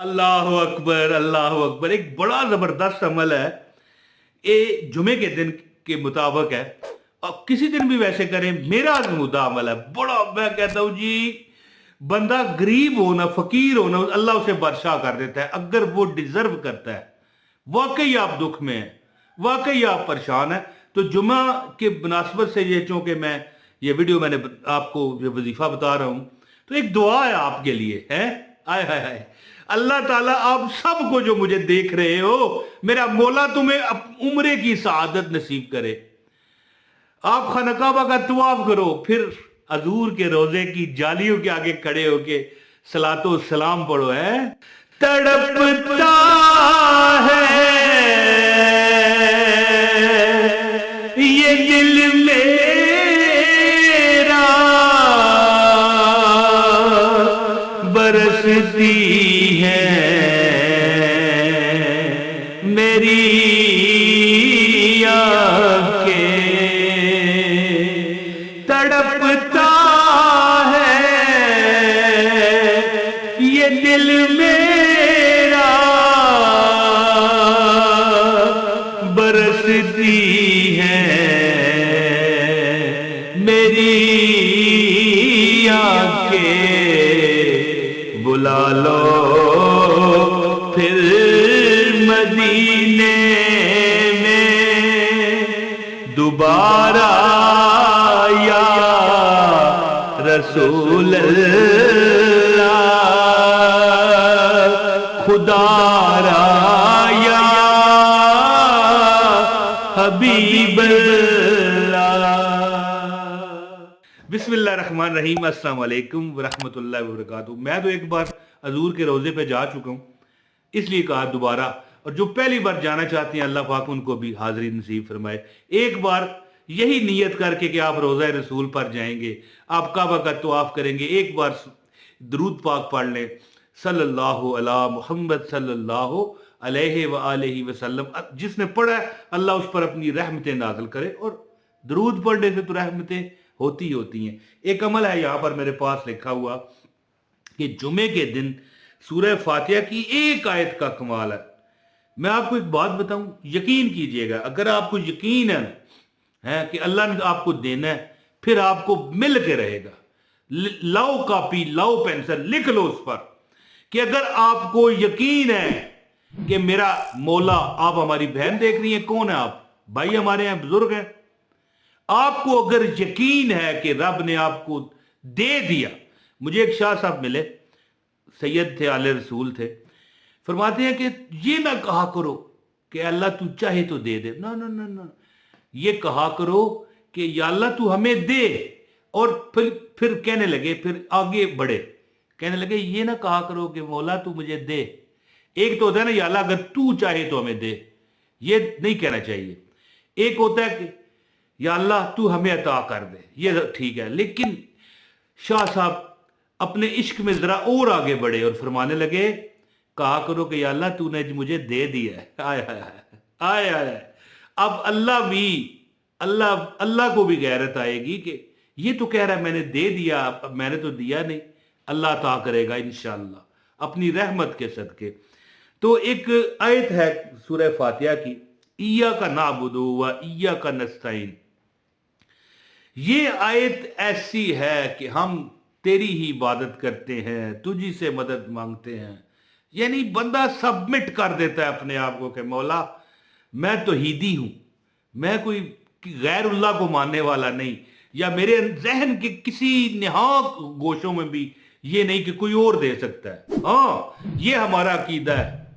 अल्लाह अकबर, अल्लाह अकबर। एक बड़ा जबरदस्त अमल है, ये जुमे के दिन के मुताबिक है और किसी दिन भी वैसे करें, मेरा आजमूदा अमल है। बड़ा मैं कहता हूं जी, बंदा गरीब हो ना फकीर हो ना, अल्लाह उसे बादशाह कर देता है अगर वो डिजर्व करता है। वाकई आप दुख में हैं, वाकई आप परेशान हैं, तो जुमा के मुनासबत से ये, चूंकि मैं ये वीडियो मैंने आपको ये वजीफा बता रहा हूं, तो एक दुआ है आपके लिए है। आय हाय हाय, अल्लाह ताला आप सबको जो मुझे देख रहे हो, मेरा मौला तुम्हें उम्रे की सआदत नसीब करे। आप खाना काबा का तवाफ करो, फिर हजूर के रोजे की जालियों के आगे खड़े होके सलातो सलाम पढ़ो। है तड़पता है ये दिल मेरा, बरसती है मेरी आंखें, तड़पता है ये दिल मेरा, बरसती है मेरी आंखें। बुला लो फिर मदीने में दोबारा या रसूल अल्लाह, खुदारा या हबीब अल्लाह। बिस्मिल्लाहिर्रहमानिर्रहीम, अस्सलाम वालेकुम वरहमतुल्लाहि वबरकातुहू। मैं तो एक बार हजूर के रोजे पे जा चुका हूँ, इसलिए कहा दोबारा। और जो पहली बार जाना चाहते हैं, अल्लाह पाक उनको भी हाजिरी नसीब फरमाए। एक बार यही नियत करके कि आप रोज़ा रसूल पर जाएंगे, आप काबा का तवाफ करेंगे, एक बार दरूद पाक पढ़ लें, सल्लल्लाहु अला मुहम्मद सल्लल्लाहु अलैहि व आलिहि वसल्लम। जिसने पढ़ा है अल्लाह उस पर अपनी रहमतें नाज़िल करे, और दरूद पढ़ने से तो रहमतें होती ही होती हैं। एक अमल है यहाँ पर मेरे पास लिखा हुआ कि जुमे के दिन सूरह फातिहा की एक आयत का कमाल है। मैं आपको एक बात बताऊं, यकीन कीजिएगा, अगर आपको यकीन है कि अल्लाह ने आपको देना है, फिर आपको मिल के रहेगा। लाओ कॉपी, लाओ पेंसिल, लिख लो उस पर कि अगर आपको यकीन है कि मेरा मौला, आप हमारी बहन देख रही हैं, कौन है आप? भाई हमारे यहाँ बुजुर्ग हैं। आपको अगर यकीन है कि रब ने आपको दे दिया। मुझे एक शाह साहब मिले, सैयद थे, आले रसूल थे, फरमाते हैं कि ये ना कहा करो कि अल्लाह तू चाहे तो दे दे, ना ना ना ना, ये कहा करो कि या अल्लाह तू हमें दे। और फिर कहने लगे, फिर आगे बढ़े, कहने लगे ये ना कहा करो कि मौला तू मुझे दे। एक तो होता है ना या अल्लाह अगर तू चाहे तो हमें दे, ये नहीं कहना चाहिए। एक होता है कि या अल्लाह तू हमें अता कर दे, ये ठीक है। लेकिन शाह साहब अपने इश्क में जरा और आगे बढ़े और फरमाने लगे, कहा करो कि या अल्लाह तूने मुझे दे दिया है। आय हाय हाय, आय हाय। अब अल्लाह को भी गैरत आएगी कि ये तो कह रहा है मैंने दे दिया, मैंने तो दिया नहीं। अल्लाह अता करेगा इंशाअल्लाह अपनी रहमत के सदके। तो एक आयत है सूरह फातिहा की, इय्याका नअबुदु व इय्याका नस्तईन। ये आयत ऐसी है कि हम तेरी ही इबादत करते हैं, तुझी से मदद मांगते हैं। यानी बंदा सबमिट कर देता है अपने आप को कि मौला मैं तौहीदी हूं, मैं कोई गैरुल्लाह को मानने वाला नहीं, या मेरे जहन के किसी निहाक गोशों में भी ये नहीं कि कोई और दे सकता है। हाँ, ये हमारा अकीदा है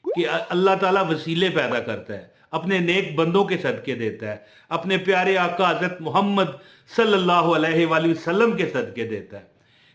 कि अल्लाह ताला वसीले पैदा करता है, अपने नेक बंदों के सदके देता है, अपने प्यारे आका हज़रत मोहम्मद सल्लल्लाहु अलैहि वसल्लम के सदके देता है।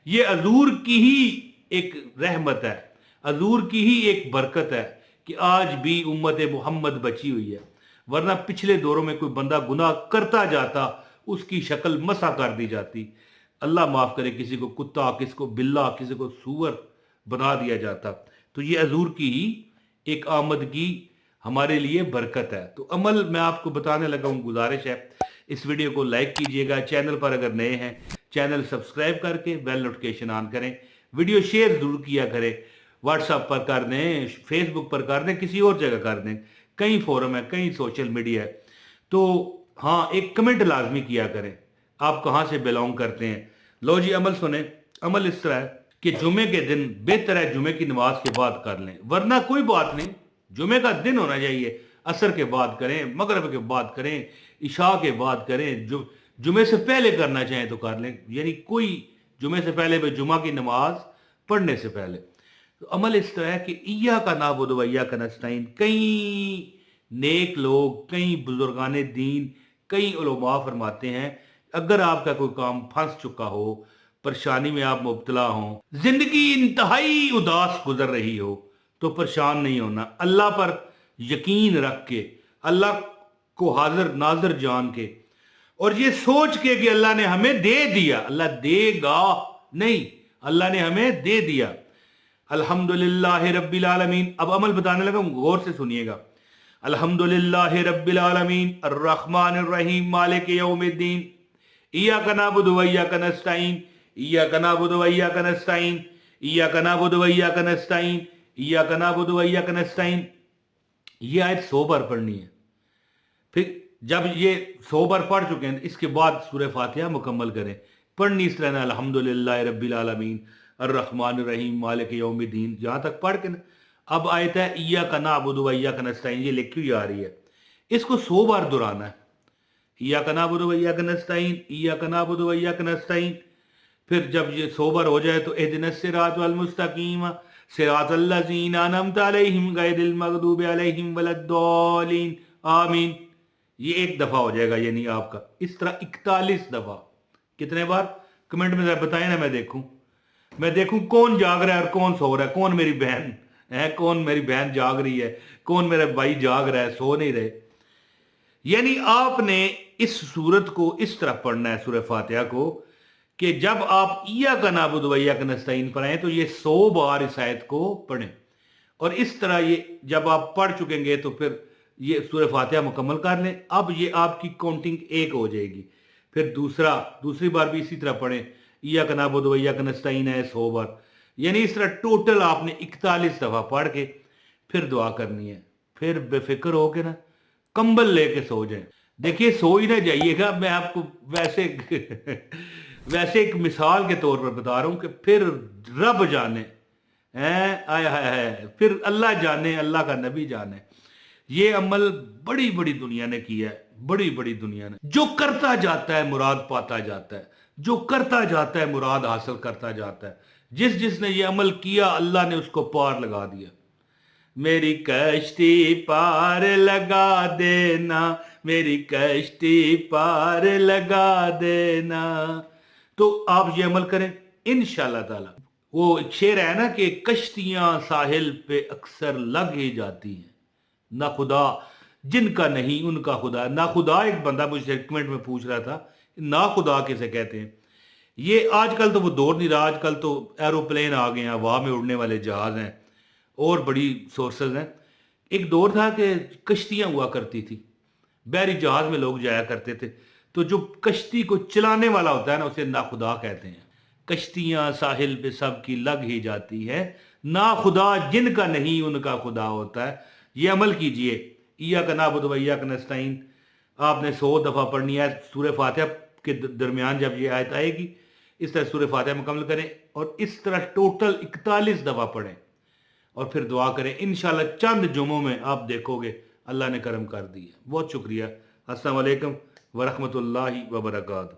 ये हजूर की ही एक रहमत है, हजूर की ही एक बरकत है कि आज भी उम्मत मोहम्मद बची हुई है। वरना पिछले दौरों में कोई बंदा गुनाह करता जाता, उसकी शक्ल मसा कर दी जाती। अल्लाह माफ करे, किसी को कुत्ता, किसी को बिल्ला, किसी को सूअर बना दिया जाता। तो ये हजूर की ही एक आमद की हमारे लिए बरकत है। तो अमल मैं आपको बताने लगा हूँ, गुजारिश है इस वीडियो को लाइक कीजिएगा, चैनल पर अगर नए हैं चैनल सब्सक्राइब करके बेल नोटिफिकेशन ऑन करें, वीडियो शेयर जरूर किया करें। व्हाट्सएप पर कर दें, फेसबुक पर कर दें, किसी और जगह कर दें, कई फोरम है, कई सोशल मीडिया है। तो हाँ, एक कमेंट लाजमी किया करें, आप कहाँ से बिलोंग करते हैं। लो जी, अमल सुने। अमल इस तरह है कि जुमे के दिन बेहतर है जुमे की नमाज के बाद कर लें, वरना कोई बात नहीं, जुमे का दिन होना चाहिए, असर के बाद करें, मगरब के बाद करें, इशा के बाद करें, जो जुमे से पहले करना चाहें तो कर लें, यानी कोई जुमे से पहले भी जुमा की नमाज पढ़ने से पहले। तो अमल इस तरह है कि इय्या का नाबुदु व इय्या का नस्तईन, कई नेक लोग, कई बुजुर्गान दीन, कई उलमा फरमाते हैं, अगर आपका कोई काम फंस चुका हो, परेशानी में आप मुब्तला हो, जिंदगी इंतहाई उदास गुजर रही हो, तो परेशान नहीं होना, अल्लाह पर यकीन रख के, अल्लाह को हाजिर नाजिर जान के, और ये सोच के कि अल्लाह ने हमें दे दिया, अल्लाह देगा नहीं, अल्लाह ने हमें दे दिया। अल्हम्दुलिल्लाह रब्बिल आलमीन। अब अमल बताने लगा, गौर से सुनिएगा। अल्हम्दुलिल्लाह रब्बिल आलमीन अर्रहमानिर रहीम मालिक यौमिद्दीन इय्याका नअबुदु व इय्याका नस्तईन इय्याका नअबुदु व इय्याका नस्तईन इय्याका नअबुदु व इय्याका नस्तईन इय्याका नअबुदु व इय्याका नस्तईन। ये आयत 100 बार पढ़नी है। फिर जब ये 100 बार पढ़ चुके हैं, इसके बाद सूरह फातिहा मुकम्मल करें। पढ़नी इस तरह, अल्हम्दुलिल्लाह रब्बिल आलमीन अर्रहमानिर रहीम मालिक यौमिद्दीन, जहां तक पढ़ के ना, अब आयत है इय्याका नअबुदु व इय्याका नस्तईन, ये लिखी हुई आ रही है, इसको 100 बार दोहराना है। इय्याका नअबुदु व इय्याका नस्तईन इय्याका नअबुदु व इय्याका नस्तईन। फिर जब ये 100 बार हो जाए तो इहदिनस सिरातल मुस्तकीम सिरातल लज़ीना अनअमता अलैहिम गैरिल मग़दूबि अलैहिम वलद्दालीन आमीन। ये एक दफा हो जाएगा, यानी आपका इस तरह 41 दफा। कितने बार? कमेंट में बताएं ना, मैं देखूं कौन जाग रहा है और कौन सो रहा है, कौन मेरी बहन है, कौन मेरी बहन जाग रही है, कौन मेरा भाई जाग रहा है, सो नहीं रहे। यानी आपने इस सूरत को इस तरह पढ़ना है, सूरह फातिहा को, कि जब आप इय्याका नअबुदु व इय्याका नस्तईन पढ़ें तो ये 100 बार इस आयत को पढ़ें, और इस तरह ये जब आप पढ़ चुकेंगे तो फिर ये सूरह फातिहा मुकम्मल कर लें। अब ये आपकी काउंटिंग 1 हो जाएगी। फिर दूसरी बार भी इसी तरह पढ़ें, इय्याका नअबुदु व इय्याका नस्तईन है 100 बार, यानी इस तरह टोटल आपने 41 दफा पढ़ के फिर दुआ करनी है। फिर बेफिक्र हो के ना कंबल लेके सो जाएं। देखिए, सो ही ना जाइएगा, मैं आपको वैसे एक मिसाल के तौर पर बता रहा हूं कि फिर रब जाने हैं, आया है, फिर अल्लाह जाने, अल्लाह का नबी जाने। ये अमल बड़ी बड़ी दुनिया ने किया है, बड़ी बड़ी दुनिया ने। जो करता जाता है मुराद पाता जाता है, जो करता जाता है मुराद हासिल करता जाता है। जिसने ये अमल किया, अल्लाह ने उसको पार लगा दिया। मेरी कश्ती पार लगा देना, मेरी कश्ती पार लगा देना। तो आप ये अमल करें इंशाअल्लाह ताला। वो शेर है ना कि कश्तियां साहिल पे अक्सर लग ही जाती हैं, ना खुदा जिनका नहीं उनका खुदा। ना खुदा, एक बंदा मुझसे कमेंट में पूछ रहा था, ना खुदा किसे कहते हैं। ये आजकल तो वो दौर नहीं रहा, आजकल तो एरोप्लेन आ गए हैं, हवा में उड़ने वाले जहाज हैं, और बड़ी सोर्सेज हैं। एक दौर था कि कश्तियां हुआ करती थी, बहरी जहाज में लोग जाया करते थे, तो जो कश्ती को चलाने वाला होता है ना, उसे ना खुदा कहते हैं। कश्तियां साहिल पे सबकी लग ही जाती है, ना खुदा जिनका नहीं उनका खुदा होता है। ये अमल कीजिए, इय्याका नअबुदु व इय्याका नस्तईन आपने 100 दफा पढ़नी है। सूरह फातिहा के दरमियान जब ये आयत आएगी, इस तरह सूरह फातिहा मुकम्मल करें, और इस तरह टोटल 41 दफा पढ़ें, और फिर दुआ करें। इंशाल्लाह चंद जुमों में आप देखोगे अल्लाह ने करम कर दिया। बहुत शुक्रिया। अस्सलाम वालेकुम व रहमतुल्लाहि व बरकातहू।